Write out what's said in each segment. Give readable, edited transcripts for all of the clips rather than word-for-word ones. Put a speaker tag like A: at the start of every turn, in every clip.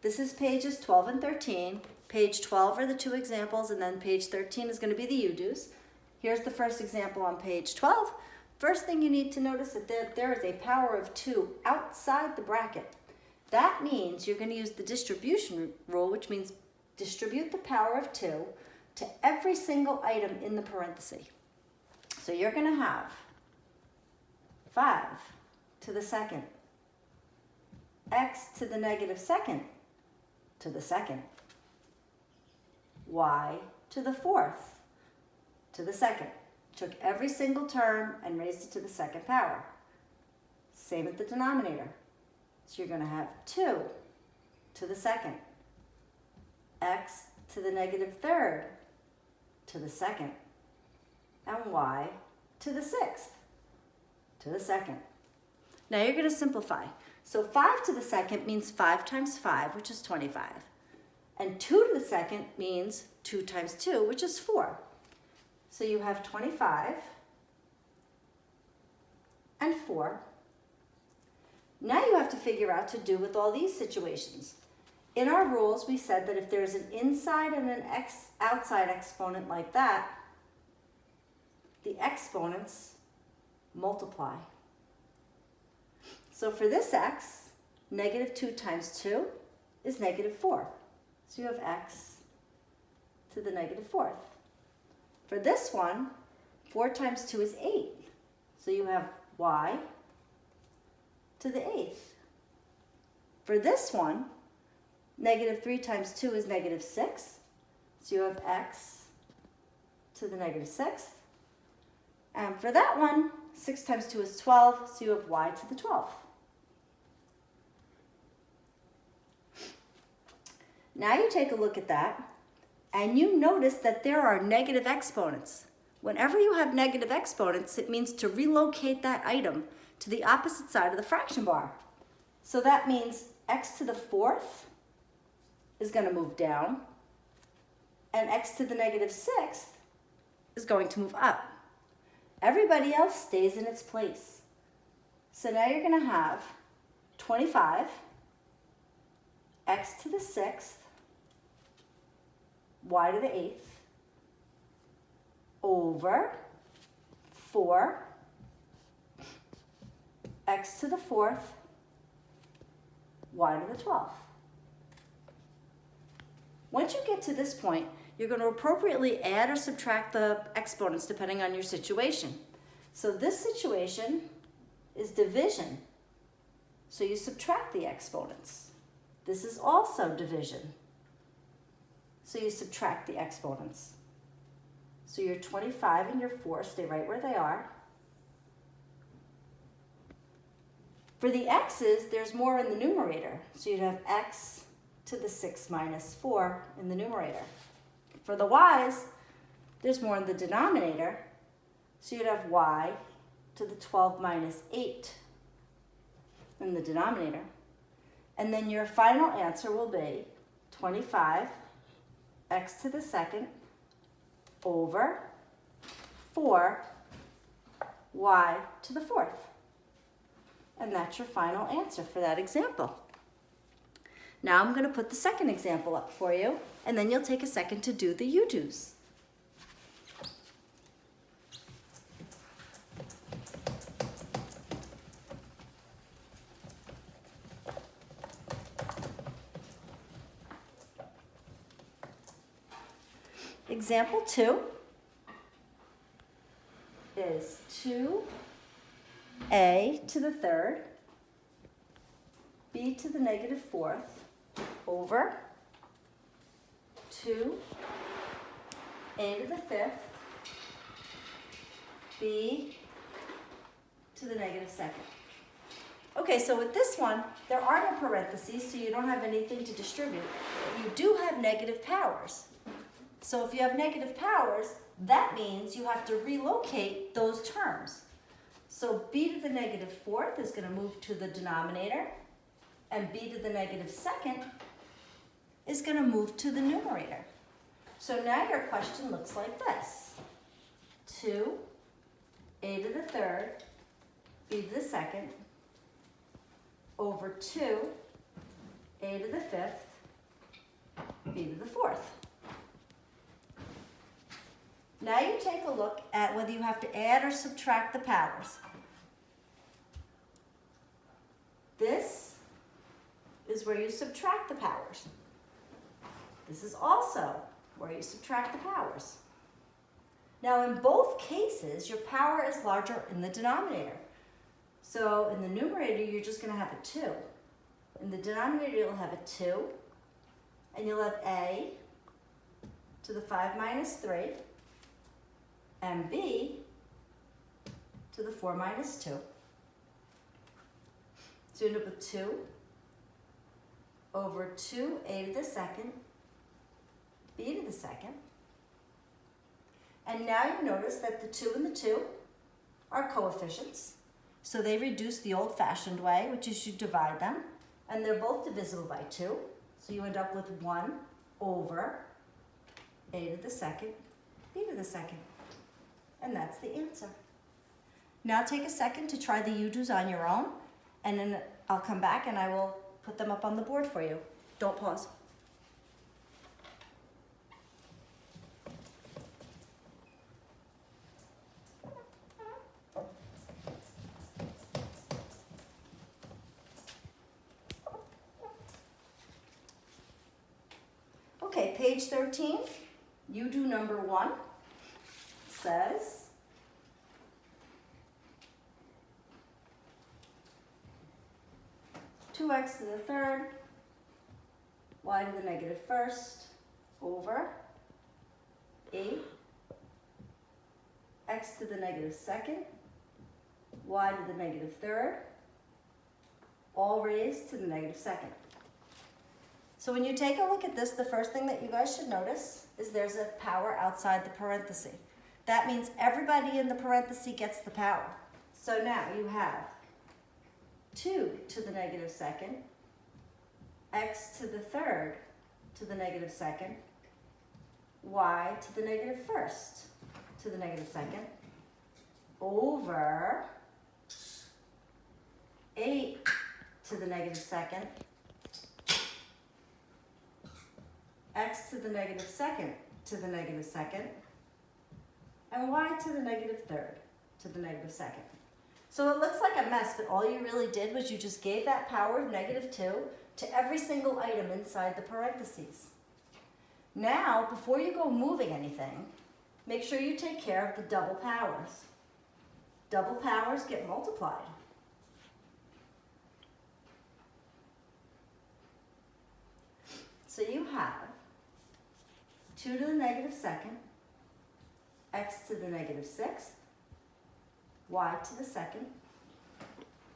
A: This is pages 12 and 13. Page 12 are the two examples, and then page 13 is going to be the you-dos. Here's the first example on page 12. First thing you need to notice is that there is a power of 2 outside the bracket. That means you're going to use the distribution rule, which means distribute the power of 2 to every single item in the parenthesis. So you're going to have 5 to the second, x to the negative second to the second, y to the fourth to the second. Took every single term and raised it to the second power. Same with the denominator. So you're going to have 2 to the second, x to the negative third to the second, and y to the sixth to the second. Now you're going to simplify. So 5 to the second means 5 times 5, which is 25. And 2 to the second means 2 times 2, which is 4. So you have 25 and 4. Now you have to figure out to do with all these situations. In our rules, we said that if there's an inside and an outside exponent like that, the exponents multiply. So for this x, negative 2 times 2 is negative 4. So you have x to the negative fourth. For this one, 4 times 2 is 8. So you have y to the eighth. For this one, negative 3 times 2 is negative 6. So you have x to the negative sixth. And for that one, 6 times 2 is 12. So you have y to the 12th. Now you take a look at that, and you notice that there are negative exponents. Whenever you have negative exponents, it means to relocate that item to the opposite side of the fraction bar. So that means x to the fourth is going to move down, and x to the negative sixth is going to move up. Everybody else stays in its place. So now you're going to have 25, x to the sixth, y to the eighth, over 4, x to the fourth, y to the 12th. Once you get to this point, you're going to appropriately add or subtract the exponents depending on your situation. So this situation is division. So you subtract the exponents. This is also division. So you subtract the exponents. So your 25 and your 4 stay right where they are. For the x's, there's more in the numerator. So you'd have x to the 6 minus 4 in the numerator. For the y's, there's more in the denominator. So you'd have y to the 12 minus 8 in the denominator. And then your final answer will be 25 x to the second over 4 y to the fourth. And that's your final answer for that example. Now I'm going to put the second example up for you, and then you'll take a second to do the you-dos. Example 2 is 2a to the third, b to the negative fourth, over 2a to the fifth, b to the negative second. Okay, so with this one, there are no parentheses, so you don't have anything to distribute. You do have negative powers. So if you have negative powers, that means you have to relocate those terms. So b to the negative fourth is going to move to the denominator, and b to the negative second is going to move to the numerator. So now your question looks like this. 2a to the third, b to the second, over 2a to the fifth, b to the 4th. Now you take a look at whether you have to add or subtract the powers. This is where you subtract the powers. This is also where you subtract the powers. Now in both cases, your power is larger in the denominator. So in the numerator, you're just going to have a 2. In the denominator, you'll have a 2, and you'll have a to the 5 minus 3, and b to the 4 minus 2. So you end up with 2 over 2a to the 2nd, b to the 2nd. And now you notice that the 2 and the 2 are coefficients. So they reduce the old-fashioned way, which is you divide them, and they're both divisible by 2. So you end up with 1 over a to the 2nd, b to the 2nd. And that's the answer. Now take a second to try the you-dos on your own, and then I'll come back and I will put them up on the board for you. Don't pause. Okay, page 13, you-do number 1 says, two x to the 3rd, y to the negative 1st, over 8 x to the negative 2nd, y to the negative 3rd, all raised to the negative 2nd. So when you take a look at this, the first thing that you guys should notice is there's a power outside the parenthesis. That means everybody in the parenthesis gets the power. So now you have 2 to the negative 2nd, x to the 3rd to the negative 2nd, y to the negative 1st to the negative 2nd, over 8 to the negative 2nd, x to the negative 2nd to the negative 2nd, and y to the negative 3rd to the negative 2nd. So it looks like a mess, but all you really did was you just gave that power of negative 2 to every single item inside the parentheses. Now, before you go moving anything, make sure you take care of the double powers. Double powers get multiplied. So you have 2 to the negative 2nd, x to the negative 6th, y to the 2nd,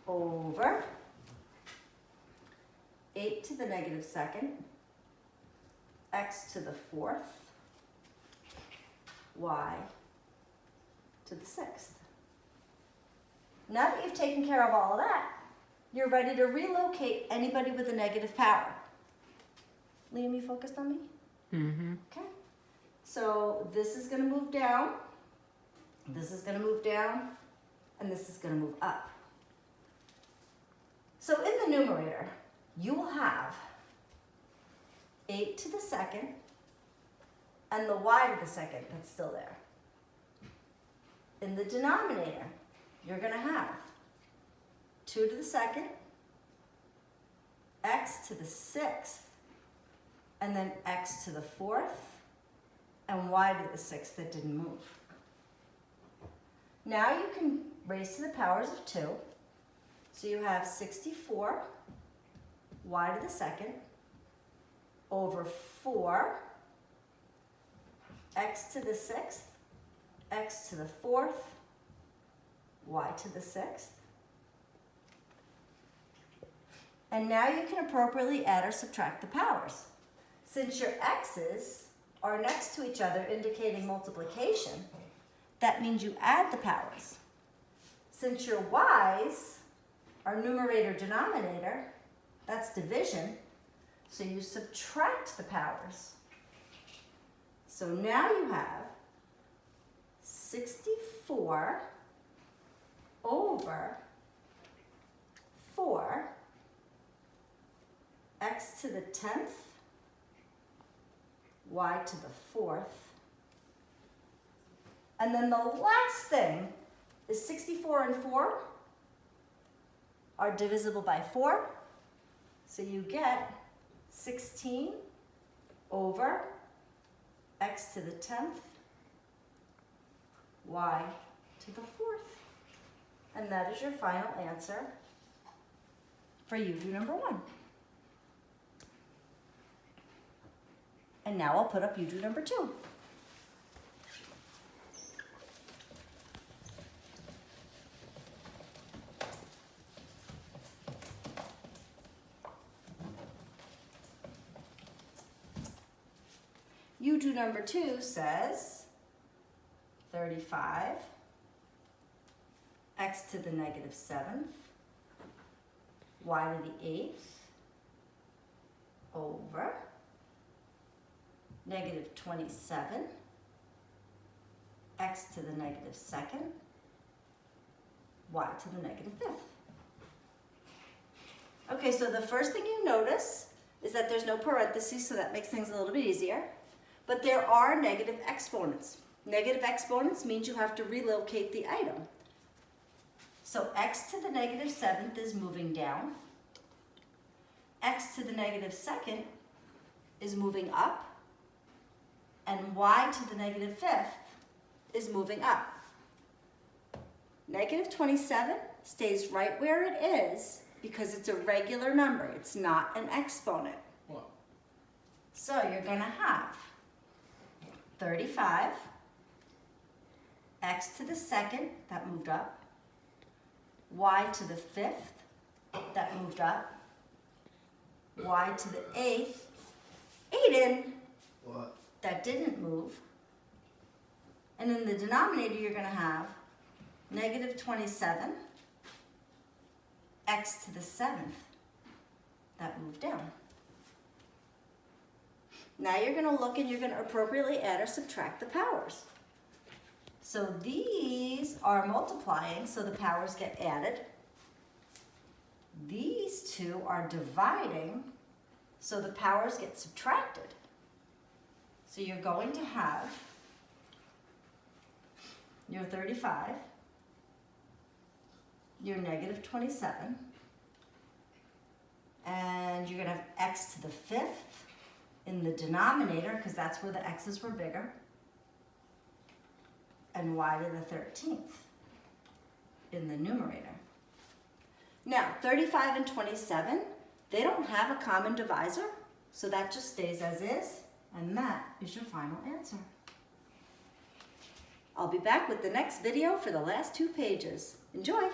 A: over 8 to the negative 2nd, x to the 4th, y to the 6th. Now that you've taken care of all of that, you're ready to relocate anybody with a negative power. Liam, you focused on me?
B: Mm-hmm.
A: Okay. So this is going to move down, this is going to move down, and this is going to move up. So in the numerator, you will have 8 to the 2nd and the y to the 2nd that's still there. In the denominator, you're going to have 2 to the 2nd, x to the 6th, and then x to the 4th, and y to the 6th that didn't move. Now you can raise to the powers of 2. So you have 64 y to the 2nd over 4 x to the 6th, x to the 4th, y to the 6th. And now you can appropriately add or subtract the powers. Since your x's are next to each other indicating multiplication, that means you add the powers. Since your y's are numerator denominator, that's division, so you subtract the powers. So now you have 64 over 4 x to the 10th y to the 4th. And then the last thing is 64 and 4 are divisible by 4. So you get 16 over x to the 10th, y to the 4th. And that is your final answer for U2 number 1. And now I'll put up U2 number 2. U2 number 2 says 35 x to the negative 7th, y to the 8th, over negative 27, x to the negative 2nd, y to the negative 5th. Okay, so the first thing you notice is that there's no parentheses, so that makes things a little bit easier. But there are negative exponents. Negative exponents means you have to relocate the item. So x to the negative 7th is moving down. X to the negative 2nd is moving up. And y to the negative 5th is moving up. Negative 27 stays right where it is because it's a regular number. It's not an exponent.
B: What?
A: So you're going to have 35, x to the 2nd, that moved up, y to the 5th, that moved up, y to the 8th, Aiden,
B: What?
A: that didn't move. And in the denominator, you're going to have negative 27, x to the 7th, that moved down. Now you're going to look and you're going to appropriately add or subtract the powers. So these are multiplying, so the powers get added. These two are dividing, so the powers get subtracted. So you're going to have your 35, your negative 27, and you're going to have x to the 5th in the denominator, because that's where the x's were bigger, and y to the 13th in the numerator. Now, 35 and 27, they don't have a common divisor, so that just stays as is, and that is your final answer. I'll be back with the next video for the last 2 pages. Enjoy!